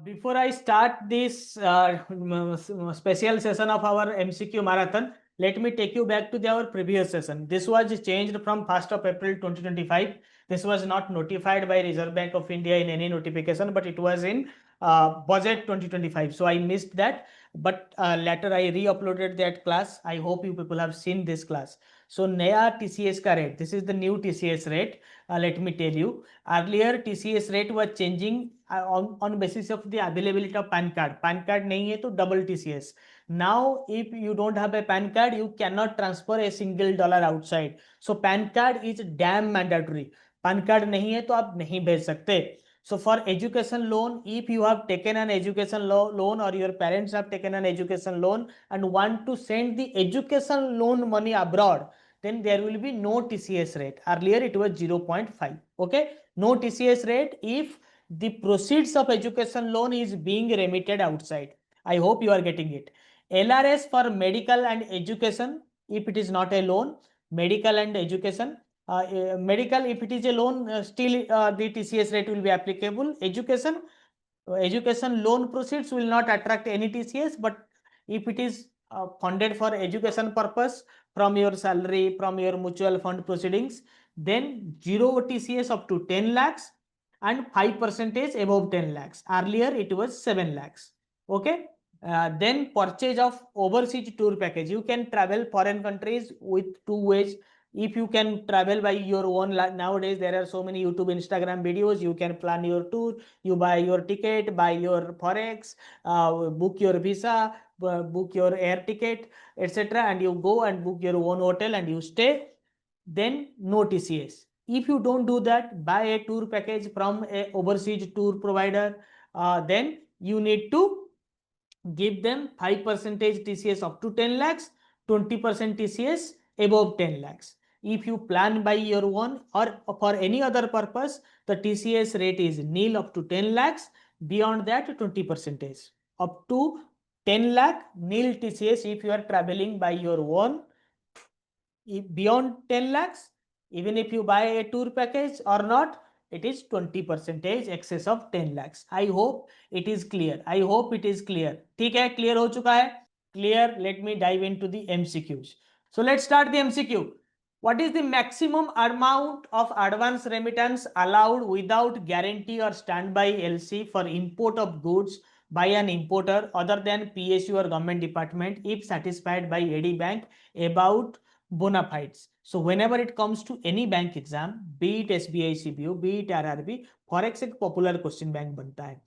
Before I start this special session of our MCQ marathon, let me take you back to our previous session. This was changed from 1st of April 2025. This was not notified by Reserve Bank of India in any notification, but it was in budget 2025. So I missed that, but later I re-uploaded that class. I hope you people have seen this class. So नया TCS का rate, this is the new TCS rate. Let me tell you, earlier TCS rate was changing on basis of the availability of PAN card. PAN card नहीं है तो double TCS. Now if you don't have a PAN card, you cannot transfer a single dollar outside. So PAN card is damn mandatory. PAN card नहीं है तो आप नहीं भेज सकते. So for education loan, if you have taken an education loan or your parents have taken an education loan and want to send the education loan money abroad, then there will be no TCS rate. Earlier it was 0.5. Okay, no TCS rate if the proceeds of education loan is being remitted outside. I hope you are getting it. LRS for medical and education, if it is not a loan, medical and education. Medical, if it is a loan, still the TCS rate will be applicable. Education loan proceeds will not attract any TCS, but if it is funded for education purpose from your salary, from your mutual fund proceedings, then 0 TCS up to 10 lakhs and 5% above 10 lakhs. Earlier it was 7 lakhs. Okay. Then purchase of overseas tour package. You can travel foreign countries with two ways. If you can travel by your own, nowadays there are so many YouTube, Instagram videos. You can plan your tour, you buy your ticket, buy your forex, book your visa, book your air ticket, etc. And you go and book your own hotel and you stay. Then no TCS. If you don't do that, buy a tour package from a overseas tour provider, then you need to give them 5% TCS up to 10 lakhs, 20% TCS above 10 lakhs. If you plan by your own or for any other purpose, the TCS rate is nil up to 10 lakhs. Beyond that, 20%. Up to 10 lakh, nil TCS if you are traveling by your own. If beyond 10 lakhs, even if you buy a tour package or not, it is 20% excess of 10 lakhs. I hope it is clear. I hope it is clear. ठीक है, clear हो चुका है? Clear. Let me dive into the MCQs. So let's start the MCQ. What is the maximum amount of advance remittance allowed without guarantee or standby LC for import of goods by an importer other than PSU or government department if satisfied by AD bank about bona fides? So whenever it comes to any bank exam, be it SBI CBO, be it RRB, forex एक popular question bank बनता है.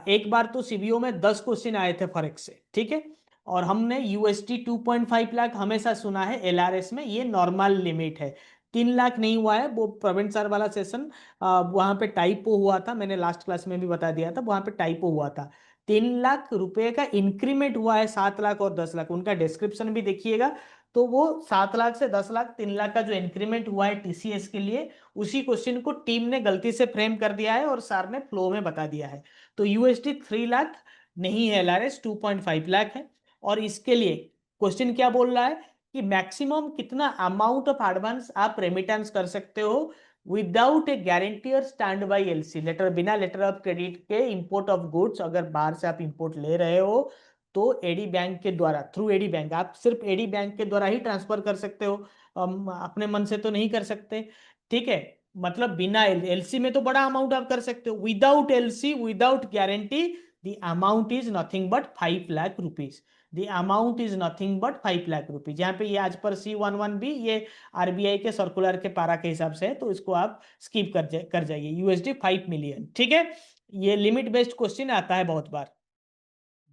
एक बार तो CBO में 10 question आए थे forex से, ठीक है. और हमने USD 2.5 लाख हमेशा सुना है. LRS में ये नॉर्मल लिमिट है. 3 लाख नहीं हुआ है. वो प्रवीण सर वाला सेशन वहां पे टाइपो हुआ था. मैंने लास्ट क्लास में भी बता दिया था, वहां पे टाइपो हुआ था. 3 लाख रुपए का इंक्रीमेंट हुआ है 7 लाख और 10 लाख. उनका डिस्क्रिप्शन भी देखिएगा. तो वो 7 लाख से 10 लाख 3 लाख का जो इंक्रीमेंट हुआ है टीसीएस के लिए, उसी क्वेश्चन को टीम ने गलती से फ्रेम कर दिया है और सर ने फ्लो में बता दिया है. तो USD 3 लाख नहीं है, LRS 2.5 लाख है. और इसके लिए क्वेश्चन क्या बोल रहा है कि मैक्सिमम कितना अमाउंट ऑफ एडवांस आप रेमिटेंस कर सकते हो विदाउट ए गारंटी और स्टैंड बाई एलसी लेटर, बिना लेटर ऑफ क्रेडिट के इंपोर्ट ऑफ गुड्स. अगर बाहर से आप इंपोर्ट ले रहे हो तो एडी बैंक के द्वारा, थ्रू एडी बैंक, आप सिर्फ एडी बैंक के द्वारा ही ट्रांसफर कर सकते हो, अपने मन से तो नहीं कर सकते. ठीक है, मतलब बिना एलसी में तो बड़ा अमाउंट आप कर सकते हो. Without LC, without guarantee, the amount is nothing but 5 lakh rupees. The amount is nothing but 5 lakh rupees. यहाँ पे ये आज पर C11 भी ये आरबीआई के सर्कुलर के पारा के हिसाब से है, तो इसको आप स्किप कर जाइए. USD 5 million. ठीक है, ये लिमिट बेस्ड क्वेश्चन आता है बहुत बार.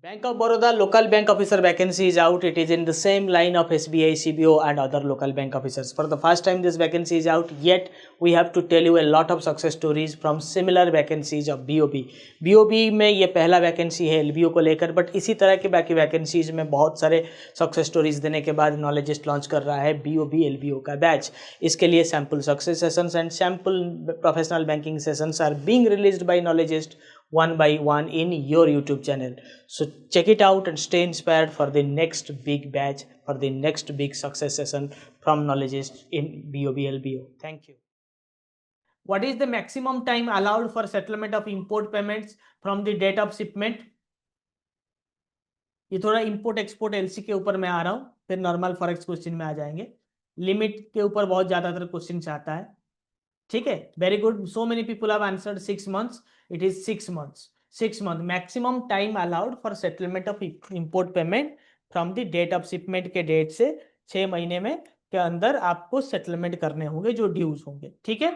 Bank of Baroda local bank officer vacancy is out. It is in the same line of SBI, CBO and other local bank officers. For the first time this vacancy is out, yet we have to tell you a lot of success stories from similar vacancies of BOB. BOB में ये पहला vacancy है LBO को लेकर, but इसी तरह के बाकी वैकेंसीज में बहुत सारे सक्सेस स्टोरीज देने के बाद नॉलेजिस्ट लॉन्च कर रहा है BOB LBO का बैच. इसके लिए sample success sessions and sample professional banking sessions are being released by knowledgist one by one in your YouTube channel. So check it out and stay inspired for the next big batch, for the next big success session from Knowledgist in BOB LBO. Thank you. What is the maximum time allowed for settlement of import payments from the date of shipment? ये थोड़ा import export LC के ऊपर मैं आ रहा हूँ, फिर normal forex question में आ जाएंगे. लिमिट के ऊपर बहुत ज्यादातर क्वेश्चन आता है. ठीक है, very good. So many people have answered 6 months. It is 6 months. 6 month maximum time allowed for settlement of import payment from the date of shipment के डेट से 6 महीने में के अंदर आपको सेटलमेंट करने होंगे जो ड्यूज होंगे. ठीक है.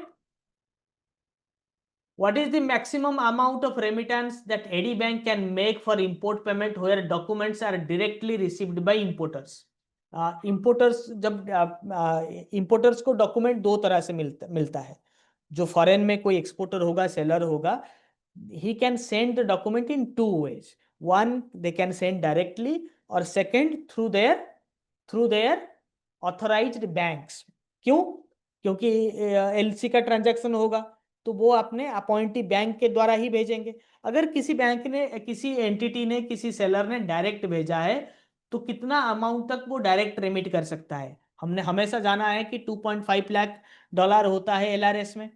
What is the maximum amount of remittance that any bank can make for import payment where documents are directly received by importers? Importers जब importers को डॉक्यूमेंट दो तरह से मिलता है. जो फॉरेन में कोई एक्सपोर्टर होगा, सेलर होगा, he can send the document in two ways. One, they can send directly, or second, through their authorized banks. क्यों? क्योंकि एलसी का ट्रांजैक्शन होगा तो वो अपने अपॉइंटी बैंक के द्वारा ही भेजेंगे. अगर किसी बैंक ने, किसी एंटिटी ने, किसी सेलर ने डायरेक्ट भेजा है तो कितना अमाउंट तक वो डायरेक्ट रेमिट कर सकता है? हमने हमेशा जाना है कि 2.5 लाख डॉलर होता है एलआरएस में.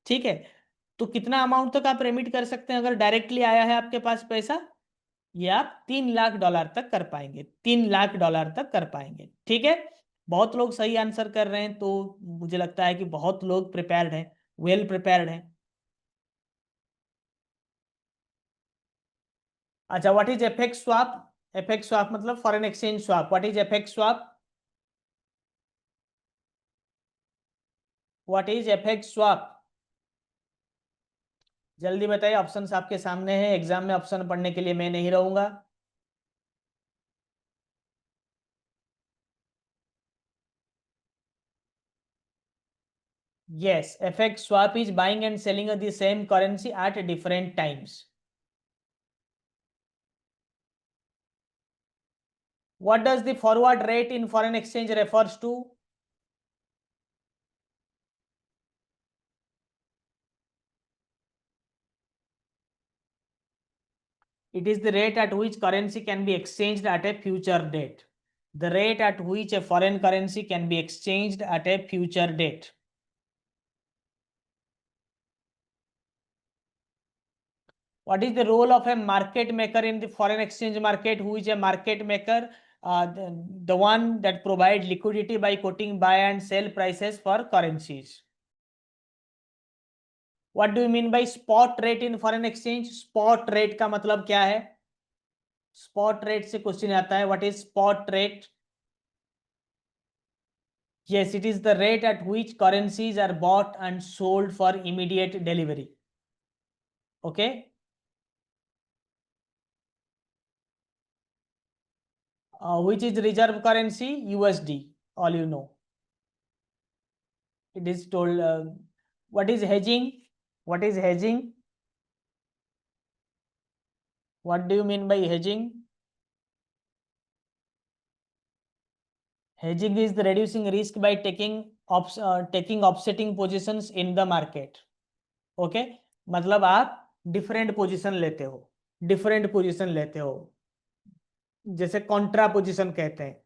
ठीक है, तो कितना अमाउंट तक आप रेमिट कर सकते हैं अगर डायरेक्टली आया है आपके पास पैसा? ये आप 3 लाख डॉलर तक कर पाएंगे. 3 लाख डॉलर तक कर पाएंगे. ठीक है, बहुत लोग सही आंसर कर रहे हैं, तो मुझे लगता है कि बहुत लोग प्रिपेयर्ड हैं, वेल प्रिपेयर्ड हैं. अच्छा, what is FX swap? FX swap मतलब foreign exchange swap. What is FX swap? What is FX swap? जल्दी बताइए, ऑप्शंस आपके सामने हैं. एग्जाम में ऑप्शन पढ़ने के लिए मैं नहीं रहूंगा. Yes, FX swap is buying and selling the same currency at different times. What does the forward rate in foreign exchange refers to? It is the rate at which currency can be exchanged at a future date. The rate at which a foreign currency can be exchanged at a future date. What is the role of a market maker in the foreign exchange market? Who is a market maker? The one that provides liquidity by quoting buy and sell prices for currencies. What do you mean by spot rate in foreign exchange? Spot rate का मतलब क्या है? Spot rate से question आता है. What is spot rate? Yes, it is the rate at which currencies are bought and sold for immediate delivery. Okay. Which is reserve currency? USD. All you know. It is told. What is hedging? What is hedging? What do you mean by hedging? Hedging is the reducing risk by taking offsetting positions in the market. Okay, मतलब आप different position लेते हो, different position लेते हो. जैसे Contra position कहते हैं.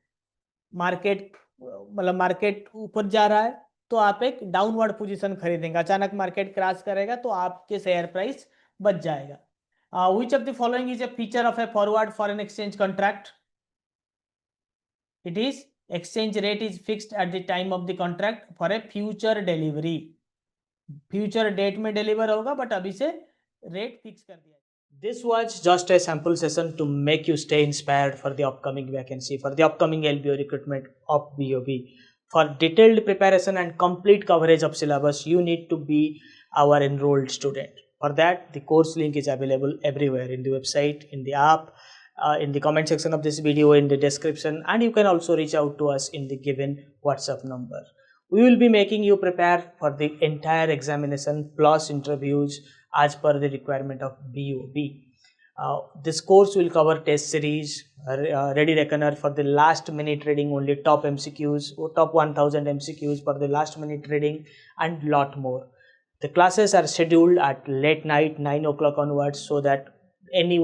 Market मतलब मार्केट ऊपर जा रहा है तो आप एक डाउनवर्ड पोजीशन खरीदेंगे. अचानक मार्केट क्रैश करेगा तो आपके शेयर प्राइस बच जाएगा. Which of the following is a feature of a forward foreign exchange contract? It is exchange rate is fixed at the time of the contract for a future delivery. Future date में deliver होगा but अभी से rate fix कर दिया. This was just a sample session to make you stay inspired for the upcoming vacancy, for the upcoming LBO recruitment of BOB. For detailed preparation and complete coverage of syllabus, you need to be our enrolled student. For that, the course link is available everywhere in the website, in the app, in the comment section of this video, in the description, and you can also reach out to us in the given WhatsApp number. We will be making you prepare for the entire examination plus interviews as per the requirement of BOB. This course will cover test series, ready reckoner for the last minute reading, only top MCQs, top 1000 MCQs for the last minute reading, and lot more. The classes are scheduled at late night 9 o'clock onwards so that any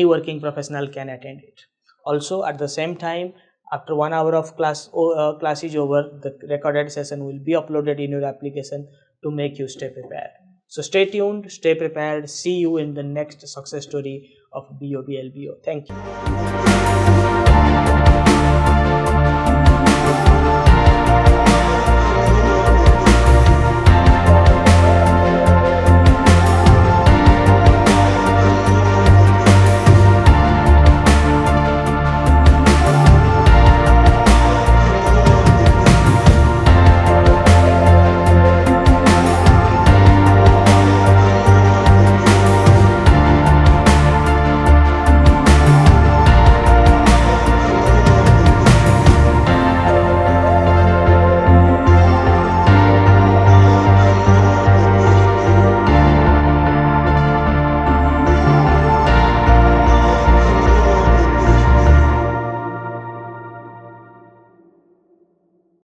working professional can attend it. Also at the same time, after 1 hour of class is over, the recorded session will be uploaded in your application to make you stay prepared. So stay tuned, stay prepared. See you in the next success story of BOB LBO. Thank you.